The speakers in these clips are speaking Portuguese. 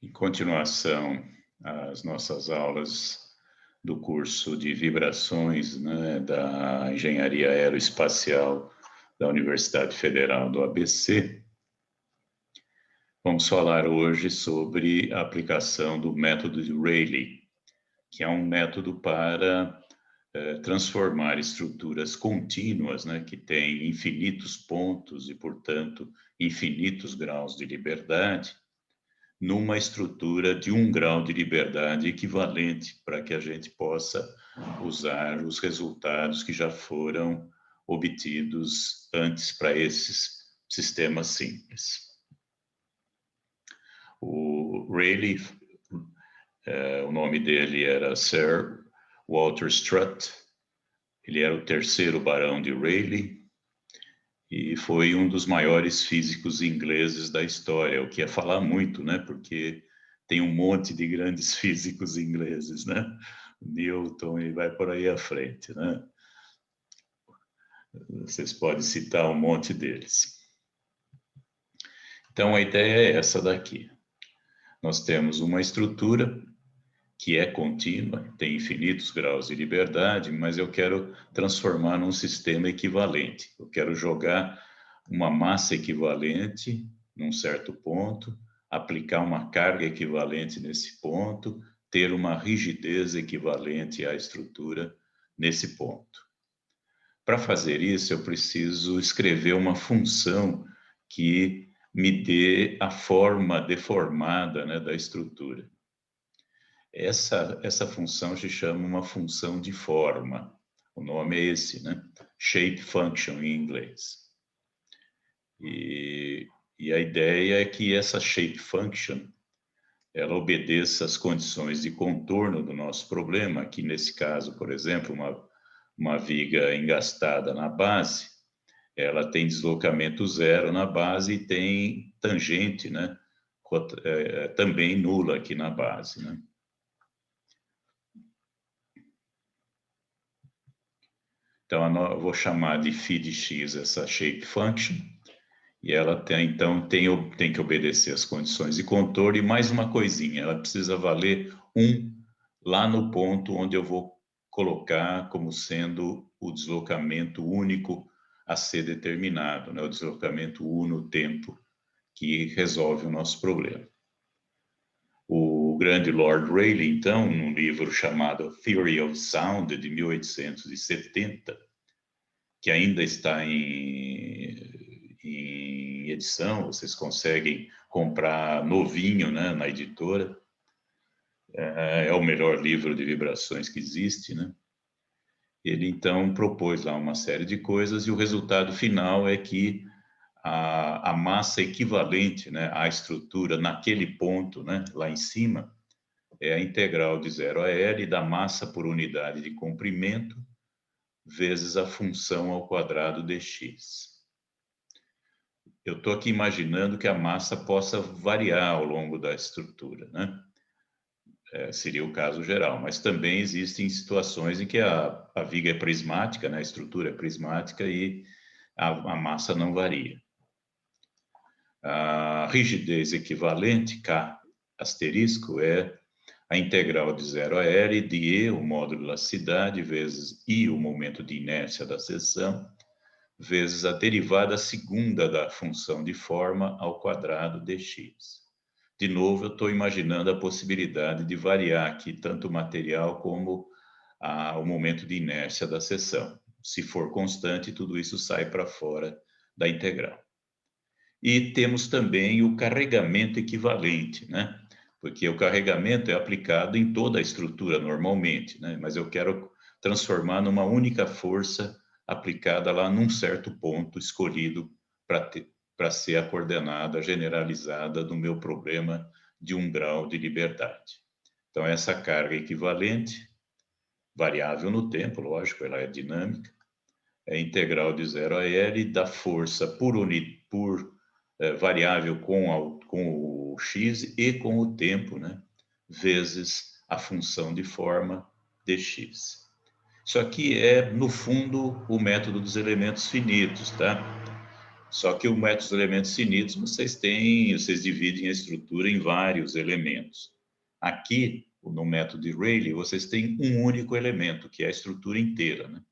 Em continuação às nossas aulas do curso de vibrações, né, da Engenharia Aeroespacial da Universidade Federal do ABC, vamos falar hoje sobre a aplicação do método de Rayleigh, que é um método para transformar estruturas contínuas, né, que têm infinitos pontos e, portanto, infinitos graus de liberdade, numa estrutura de 1 grau de liberdade equivalente para que a gente possa usar os resultados que já foram obtidos antes para esses sistemas simples. O Rayleigh, o nome dele era Sir Walter Strutt, ele era o terceiro barão de Rayleigh e foi um dos maiores físicos ingleses da história, o que é falar muito, né? Porque tem um monte de grandes físicos ingleses, né? Newton e vai por aí à frente, né? Vocês podem citar um monte deles. Então, a ideia é essa daqui. Nós temos uma estrutura que é contínua, tem infinitos graus de liberdade, mas eu quero transformar num sistema equivalente. Eu quero jogar uma massa equivalente num certo ponto, aplicar uma carga equivalente nesse ponto, ter uma rigidez equivalente à estrutura nesse ponto. Para fazer isso, eu preciso escrever uma função que me dê a forma deformada, né, da estrutura. Essa função se chama uma função de forma. O nome é esse, né? Shape function em inglês. E a ideia é que essa shape function ela obedeça às condições de contorno do nosso problema, que nesse caso, por exemplo, uma viga engastada na base, ela tem deslocamento zero na base e tem tangente, né? Também nula aqui na base, né? Então, eu vou chamar de phi(x) essa shape function, e ela então tem que obedecer às condições de contorno, e mais uma coisinha, ela precisa valer 1 lá no ponto onde eu vou colocar como sendo o deslocamento único a ser determinado, né? O deslocamento U no tempo que resolve o nosso problema. O grande Lord Rayleigh, então, num livro chamado Theory of Sound, de 1870, que ainda está em edição, vocês conseguem comprar novinho, né, na editora, é o melhor livro de vibrações que existe, né? Ele, então, propôs lá uma série de coisas e o resultado final é que a massa equivalente, né, à estrutura naquele ponto, né, lá em cima, é a integral de 0 a L da massa por unidade de comprimento vezes a função ao quadrado dx. Eu estou aqui imaginando que a massa possa variar ao longo da estrutura, né? Seria o caso geral, mas também existem situações em que a viga é prismática, né? A estrutura é prismática e a massa não varia. A rigidez equivalente, K asterisco, é a integral de 0 a L de E, o módulo de elasticidade, vezes I, o momento de inércia da seção, vezes a derivada segunda da função de forma ao quadrado dx. De novo, eu estou imaginando a possibilidade de variar aqui tanto o material como o momento de inércia da seção. Se for constante, tudo isso sai para fora da integral. E temos também o carregamento equivalente, né? Porque o carregamento é aplicado em toda a estrutura normalmente, né? Mas eu quero transformar numa única força aplicada lá num certo ponto escolhido para ser a coordenada generalizada do meu problema de 1 grau de liberdade. Então, essa carga equivalente, variável no tempo, lógico, ela é dinâmica, é integral de 0 a L da força por variável com o x e com o tempo, né? Vezes a função de forma dx. Isso aqui é, no fundo, o método dos elementos finitos, tá? Só que o método dos elementos finitos, vocês dividem a estrutura em vários elementos. Aqui, no método de Rayleigh, vocês têm um único elemento, que é a estrutura inteira, né?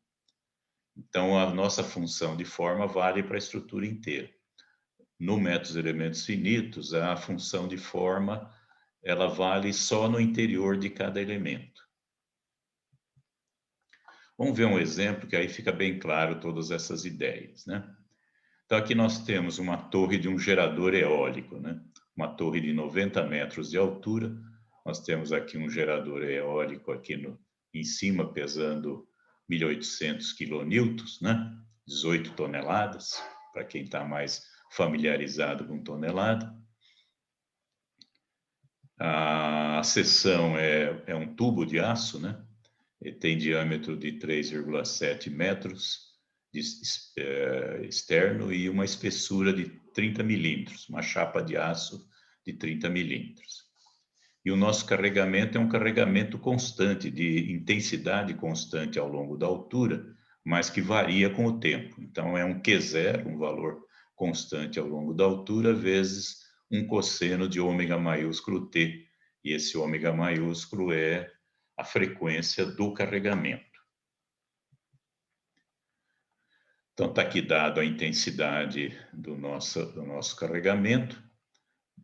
Então, a nossa função de forma vale para a estrutura inteira. No método dos elementos finitos, a função de forma, ela vale só no interior de cada elemento. Vamos ver um exemplo que aí fica bem claro todas essas ideias, né? Então, aqui nós temos uma torre de um gerador eólico, né? Uma torre de 90 metros de altura. Nós temos aqui um gerador eólico aqui em cima, pesando 1.800 quilonewtons, né? 18 toneladas, para quem está mais familiarizado com tonelada. A seção é um tubo de aço, né? Ele tem diâmetro de 3,7 metros externo e uma espessura de 30 milímetros, uma chapa de aço de 30 milímetros. E o nosso carregamento é um carregamento constante, de intensidade constante ao longo da altura, mas que varia com o tempo. Então, é um Q0, um valor constante ao longo da altura, vezes um cosseno de ômega maiúsculo T. E esse ômega maiúsculo é a frequência do carregamento. Então, está aqui dado a intensidade do nosso carregamento,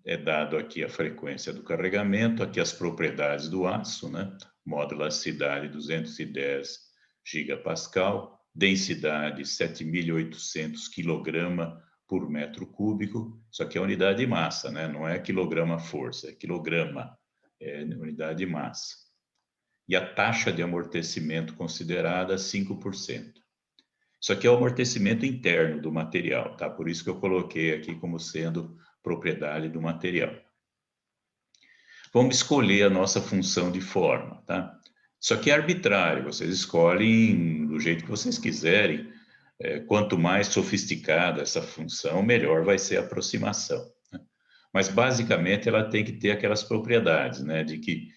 é dado aqui a frequência do carregamento, aqui as propriedades do aço, né? Modo elasticidade 210 gigapascal, densidade 7.800 kg por metro cúbico, isso aqui é unidade de massa, né? Não é quilograma-força, é quilograma, é unidade de massa. E a taxa de amortecimento considerada, 5%. Isso aqui é o amortecimento interno do material, tá? Por isso que eu coloquei aqui como sendo propriedade do material. Vamos escolher a nossa função de forma, tá? Isso aqui é arbitrário, vocês escolhem do jeito que vocês quiserem. Quanto mais sofisticada essa função, melhor vai ser a aproximação, né? Mas, basicamente, ela tem que ter aquelas propriedades, né? De que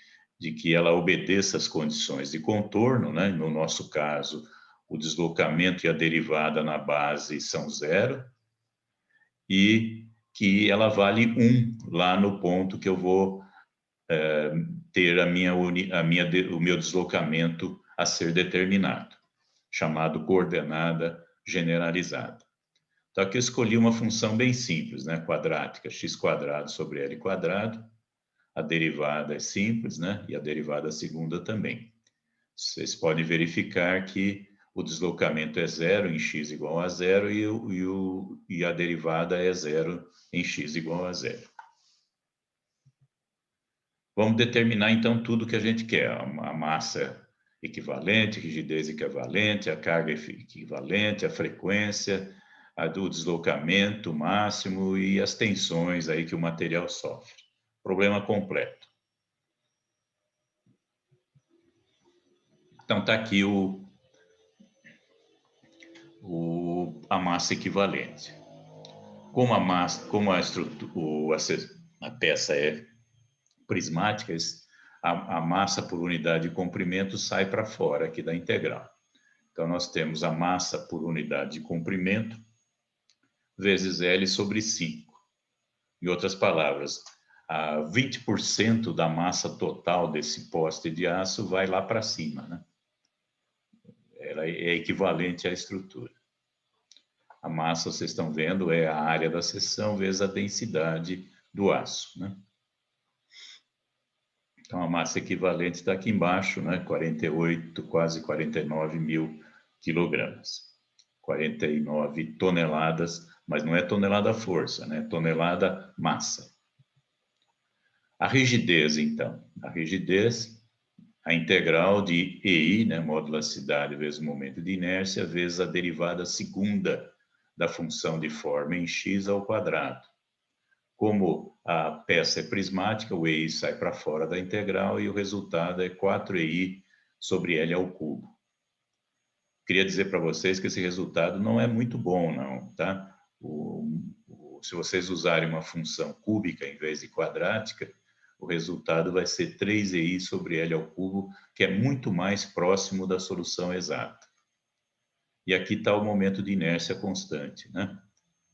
ela obedeça às condições de contorno, né? No nosso caso, o deslocamento e a derivada na base são 0, e que ela vale 1 lá no ponto que eu vou ter o meu deslocamento a ser determinado, chamado coordenada generalizada. Então, aqui eu escolhi uma função bem simples, né? Quadrática, x² sobre L². A derivada é simples, né? E a derivada segunda também. Vocês podem verificar que o deslocamento é 0 em x igual a 0 e a derivada é 0 em x igual a 0. Vamos determinar, então, tudo que a gente quer. A massa equivalente, rigidez equivalente, a carga equivalente, a frequência, a do deslocamento máximo e as tensões aí que o material sofre. Problema completo. Então, está aqui a massa equivalente. Como a peça é prismática, a massa por unidade de comprimento sai para fora aqui da integral. Então, nós temos a massa por unidade de comprimento vezes L sobre 5. Em outras palavras, 20% da massa total desse poste de aço vai lá para cima, né? Ela é equivalente à estrutura. A massa, vocês estão vendo, é a área da seção vezes a densidade do aço, né? Então, a massa equivalente está aqui embaixo, né? 48, quase 49 mil quilogramas. 49 toneladas, mas não é tonelada força, né? Tonelada massa. A rigidez, então. A rigidez, a integral de EI, né? Módulo elasticidade vezes momento de inércia, vezes a derivada segunda da função de forma em x ao quadrado. Como a peça é prismática, o EI sai para fora da integral e o resultado é 4EI sobre L ao cubo. Queria dizer para vocês que esse resultado não é muito bom, não, tá? Se vocês usarem uma função cúbica em vez de quadrática, o resultado vai ser 3EI sobre L ao cubo, que é muito mais próximo da solução exata. E aqui está o momento de inércia constante, né?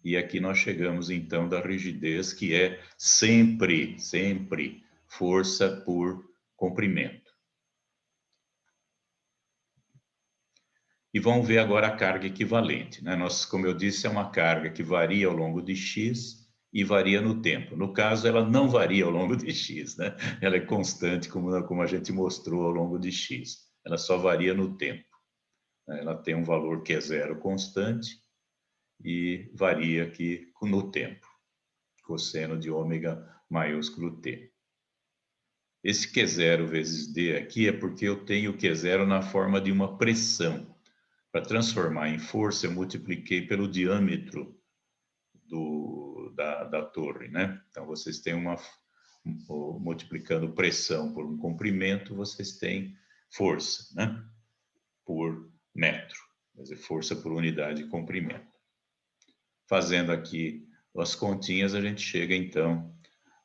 E aqui nós chegamos, então, da rigidez, que é sempre, sempre força por comprimento. E vamos ver agora a carga equivalente, né? Como eu disse, é uma carga que varia ao longo de x e varia no tempo. No caso, ela não varia ao longo de x, né? Ela é constante, como a gente mostrou ao longo de x. Ela só varia no tempo. Ela tem um valor que é zero constante e varia aqui no tempo. Cosseno de ômega maiúsculo t. Esse Q0 vezes d aqui é porque eu tenho o Q0 na forma de uma pressão. Para transformar em força, eu multipliquei pelo diâmetro da torre, né? Então, vocês têm multiplicando pressão por um comprimento, vocês têm força, né? Por metro, quer dizer, força por unidade de comprimento. Fazendo aqui as continhas, a gente chega, então,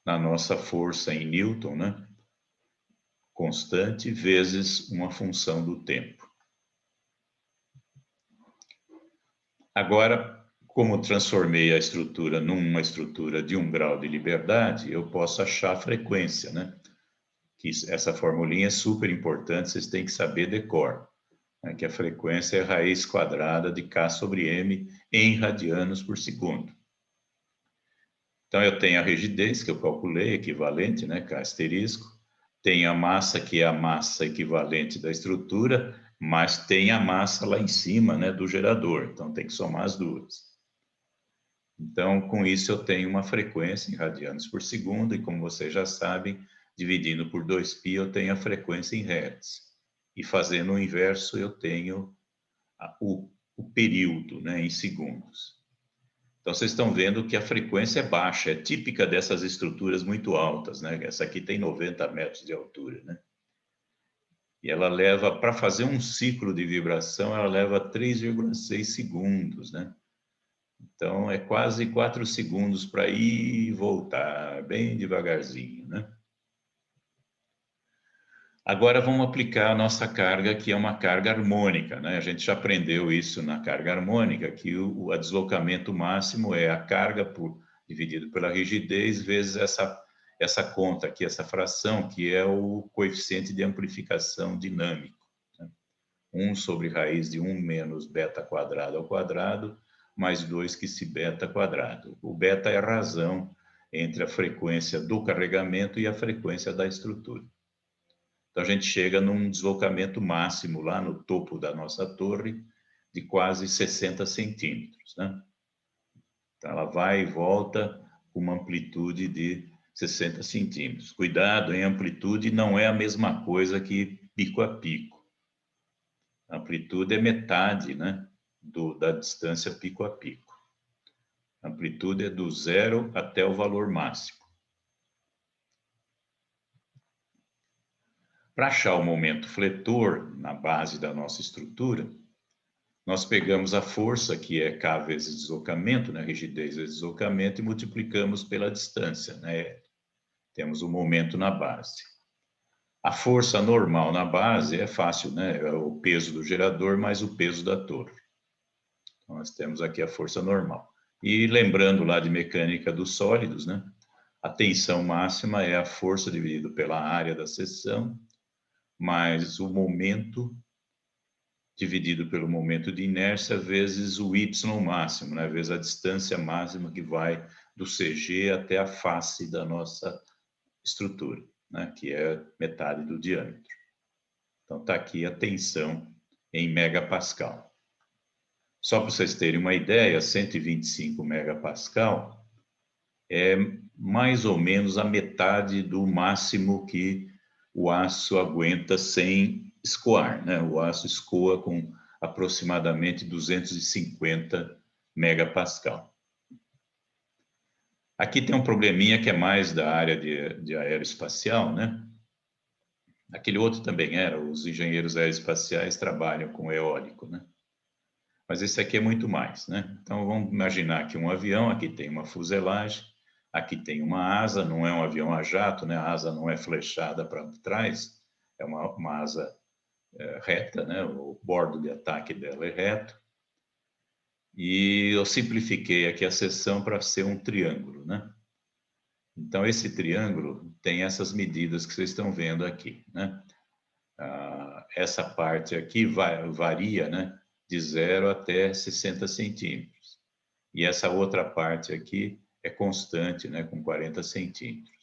na nossa força em Newton, né? Constante, vezes uma função do tempo. Agora, como transformei a estrutura numa estrutura de 1 grau de liberdade, eu posso achar a frequência, né? Que essa formulinha é super importante, vocês têm que saber decor, né? Que a frequência é raiz quadrada de K sobre M em radianos por segundo. Então, eu tenho a rigidez, que eu calculei, equivalente, né? K asterisco. Tenho a massa, que é a massa equivalente da estrutura, mas tem a massa lá em cima, né? Do gerador. Então, tem que somar as duas. Então, com isso, eu tenho uma frequência em radianos por segundo, e como vocês já sabem, dividindo por 2π, eu tenho a frequência em hertz. E fazendo o inverso, eu tenho o período, né, em segundos. Então, vocês estão vendo que a frequência é baixa, é típica dessas estruturas muito altas, né? Essa aqui tem 90 metros de altura, né? E ela leva, para fazer um ciclo de vibração, ela leva 3,6 segundos, né? Então, é quase 4 segundos para ir e voltar, bem devagarzinho, né? Agora vamos aplicar a nossa carga, que é uma carga harmônica, né? A gente já aprendeu isso na carga harmônica, que o deslocamento máximo é a carga dividido pela rigidez vezes essa conta aqui, essa fração, que é o coeficiente de amplificação dinâmico, né? 1 sobre raiz de 1 menos beta quadrado ao quadrado, mais 2 que se beta quadrado. O beta é a razão entre a frequência do carregamento e a frequência da estrutura. Então, a gente chega num deslocamento máximo lá no topo da nossa torre de quase 60 centímetros, né? Então, ela vai e volta com uma amplitude de 60 centímetros. Cuidado, em amplitude não é a mesma coisa que pico a pico. A amplitude é metade, né, da distância pico a pico. A amplitude é do zero até o valor máximo. Para achar o momento fletor na base da nossa estrutura, nós pegamos a força, que é K vezes deslocamento, né, rigidez vezes deslocamento, e multiplicamos pela distância, né? Temos o momento na base. A força normal na base é fácil, né? É o peso do gerador mais o peso da torre. Então, nós temos aqui a força normal. E lembrando lá de mecânica dos sólidos, né? A tensão máxima é a força dividido pela área da seção, mais o momento dividido pelo momento de inércia vezes o y máximo, né? Vezes a distância máxima que vai do CG até a face da nossa estrutura, né? Que é metade do diâmetro. Então, está aqui a tensão em megapascal. Só para vocês terem uma ideia, 125 megapascal é mais ou menos a metade do máximo que o aço aguenta sem escoar, né? O aço escoa com aproximadamente 250 megapascal. Aqui tem um probleminha que é mais da área de aeroespacial, né? Aquele outro também era, os engenheiros aeroespaciais trabalham com eólico, né? Mas esse aqui é muito mais, né? Então, vamos imaginar que um avião, aqui tem uma fuselagem, aqui tem uma asa, não é um avião a jato, né? A asa não é flechada para trás, é uma asa reta, né? O bordo de ataque dela é reto. E eu simplifiquei aqui a seção para ser um triângulo, né? Então, esse triângulo tem essas medidas que vocês estão vendo aqui, né? Essa parte aqui varia, né? De 0 até 60 centímetros. E essa outra parte aqui é constante, né? Com 40 centímetros.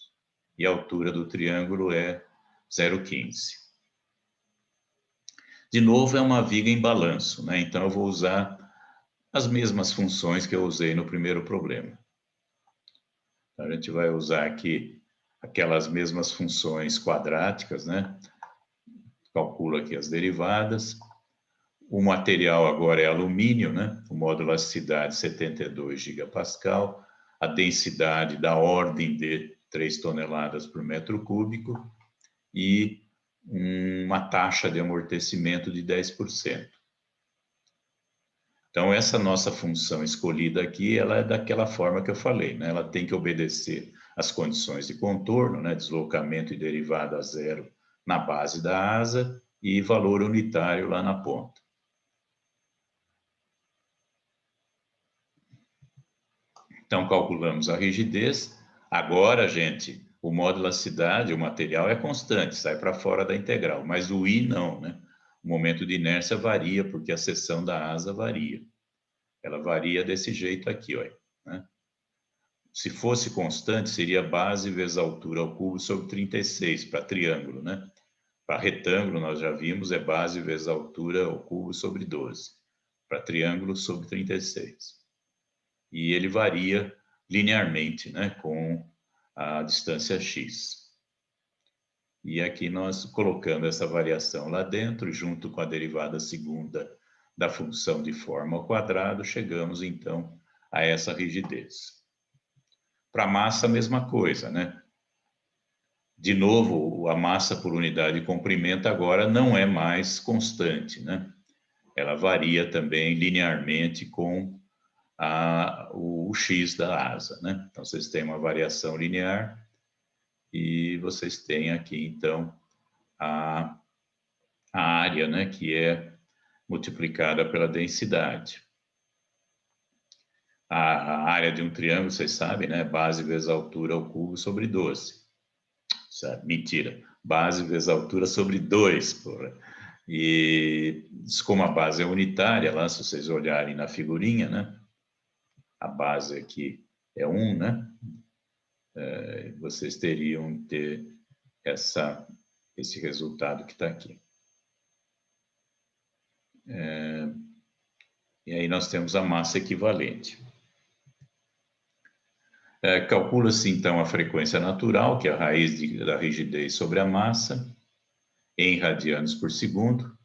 E a altura do triângulo é 0,15. De novo, é uma viga em balanço, né? Então, eu vou usar as mesmas funções que eu usei no primeiro problema. Então, a gente vai usar aqui aquelas mesmas funções quadráticas, né? Calcula aqui as derivadas. O material agora é alumínio, né? O módulo elasticidade 72 gigapascal, a densidade da ordem de 3 toneladas por metro cúbico e uma taxa de amortecimento de 10%. Então, essa nossa função escolhida aqui, ela é daquela forma que eu falei, né? Ela tem que obedecer às condições de contorno, né? Deslocamento e derivada a zero na base da asa e valor unitário lá na ponta. Então, calculamos a rigidez. Agora, gente, o módulo elasticidade, o material é constante, sai para fora da integral, mas o I não, né? O momento de inércia varia, porque a seção da asa varia. Ela varia desse jeito aqui, ó, né? Se fosse constante, seria base vezes altura ao cubo sobre 36, para triângulo, né? Para retângulo, nós já vimos, é base vezes altura ao cubo sobre 12. Para triângulo, sobre 36. E ele varia linearmente, né? Com a distância x. E aqui nós, colocando essa variação lá dentro, junto com a derivada segunda da função de forma ao quadrado, chegamos, então, a essa rigidez. Para a massa, a mesma coisa, né? De novo, a massa por unidade de comprimento agora não é mais constante, né? Ela varia também linearmente com o x da asa, né? Então, vocês têm uma variação linear e vocês têm aqui, então, a área, né? Que é multiplicada pela densidade. A área de um triângulo, vocês sabem, né? Base vezes altura ao cubo sobre 12. Mentira. Base vezes altura sobre 2, porra. E como a base é unitária, lá, se vocês olharem na figurinha, né? A base aqui é 1, né? Vocês teriam que ter esse resultado que está aqui. E aí nós temos a massa equivalente. Calcula-se, então, a frequência natural, que é a raiz da rigidez sobre a massa, em radianos por segundo.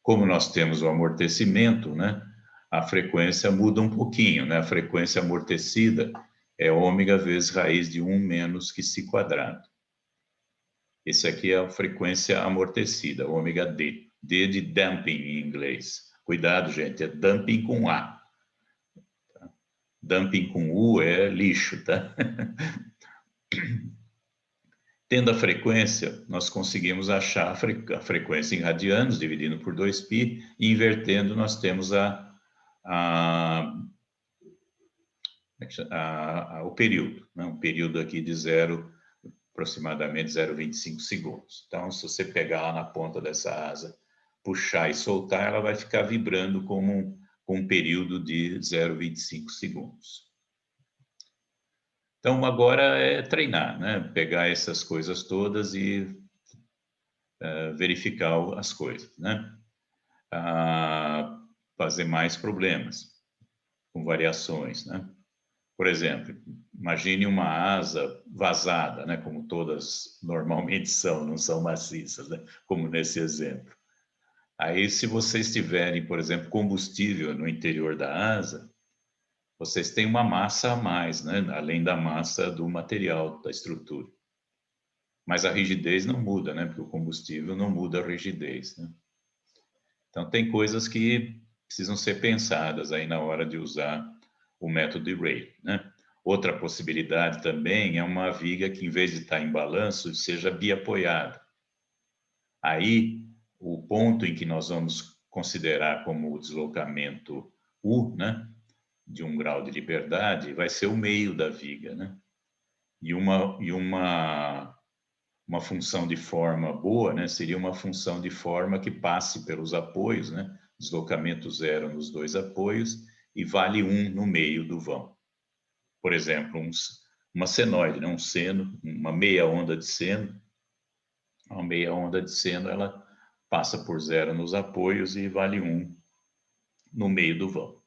Como nós temos o amortecimento, né, a frequência muda um pouquinho, né? A frequência amortecida é ômega vezes raiz de 1 menos que si quadrado. Esse aqui é a frequência amortecida, ômega D. D de damping em inglês. Cuidado, gente, é damping com A. Dumping com U é lixo, tá? Tendo a frequência, nós conseguimos achar a frequência em radianos, dividindo por 2π, e invertendo, nós temos o período, né? Um período aqui de aproximadamente 0,25 segundos. Então, se você pegar lá na ponta dessa asa, puxar e soltar, ela vai ficar vibrando com um período de 0,25 segundos. Então, agora é treinar, né? Pegar essas coisas todas e verificar as coisas, né? Fazer mais problemas com variações, né? Por exemplo, imagine uma asa vazada, né? Como todas normalmente são, não são maciças, né? Como nesse exemplo. Aí, se vocês tiverem, por exemplo, combustível no interior da asa, vocês têm uma massa a mais, né? Além da massa do material, da estrutura. Mas a rigidez não muda, né? Porque o combustível não muda a rigidez, né? Então, tem coisas que precisam ser pensadas aí na hora de usar o método de Rayleigh, né? Outra possibilidade também é uma viga que, em vez de estar em balanço, seja biapoiada. Aí, o ponto em que nós vamos considerar como o deslocamento U, né? de 1 grau de liberdade vai ser o meio da viga, né? E uma função de forma boa, né, seria uma função de forma que passe pelos apoios, né? Deslocamento zero nos dois apoios e vale 1 no meio do vão. Por exemplo, uma senoide, né? Um seno, uma meia onda de seno. Uma meia onda de seno, ela passa por zero nos apoios e vale 1 no meio do vão.